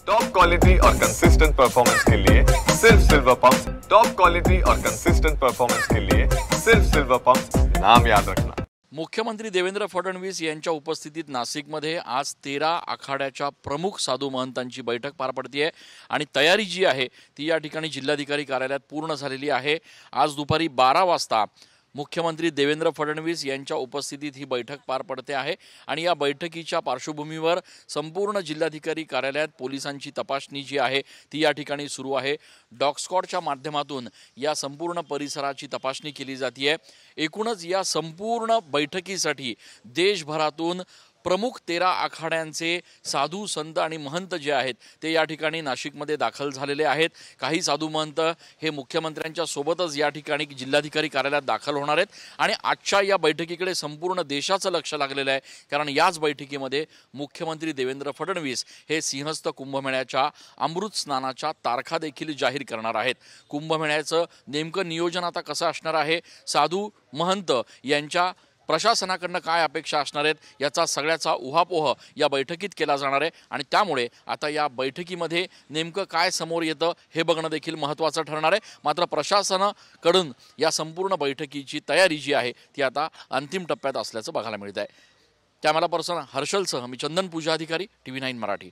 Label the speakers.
Speaker 1: Top quality और consistent performance के लिए सिर्फ सिल्वर पंप्स। टॉप क्वालिटी और कंसिस्टेंट परफॉर्मेंस के लिए सिर्फ सिल्वर पंप्स, नाम याद रखना।
Speaker 2: मुख्यमंत्री देवेंद्र फडणवीस यांच्या उपस्थितीत नाशिकमध्ये आज 13 आखाड्याच्या प्रमुख साधू महंतांची बैठक पार पडते आणि तयारी जी आहे ती या ठिकाणी जिल्हाधिकारी कार्यालयात पूर्ण झालेली आहे। आज दुपारी 12 वाजता मुख्यमंत्री देवेंद्र फडणवीस यांच्या उपस्थितीत ही बैठक पार पडते आहे आणि या बैठकीच्या पार्श्वभूमीवर संपूर्ण जिल्हाधिकारी कार्यालयात पोलिसांची तपासणी जी आहे ती या ठिकाणी सुरू आहे। डॉग स्क्वॉडच्या माध्यमातून या संपूर्ण परिसराची तपासणी केली जाते। एकूणच या संपूर्ण बैठकीसाठी देशभरातून प्रमुख 13 आखाड्यांचे साधू संत आणि महंत जे आहेत ते या ठिकाणी नाशिकमध्ये दाखल झालेले आहेत। काही साधू महंत हे मुख्यमंत्र्यांच्या सोबतच या ठिकाणी जिल्हाधिकारी कार्यालयात दाखल होणार आहेत आणि आजच्या या बैठकीकडे संपूर्ण देशाचं लक्ष लागलेलं आहे, कारण याच बैठकीमध्ये मुख्यमंत्री देवेंद्र फडणवीस हे सिंहस्थ कुंभमेळ्याच्या अमृत स्नानाच्या तारखा देखील जाहीर करणार आहेत। कुंभमेळ्याचं नेमकं नियोजन आता कसं असणार आहे, साधू महंत यांच्या प्रशासनाकडनं काय अपेक्षा असणार आहेत याचा सगळ्याचा उहापोह या बैठकीत केला जाणार आहे आणि त्यामुळे आता या बैठकीमध्ये नेमकं काय समोर येतं हे बघणं देखील महत्त्वाचं ठरणार आहे। मात्र प्रशासनाकडून या संपूर्ण बैठकीची तयारी जी आहे ती आता अंतिम टप्प्यात असल्याचं बघायला मिळत आहे। कॅमेरा पर्सन हर्षलसह मी चंदन पूजा अधिकारी, TV9 मराठी।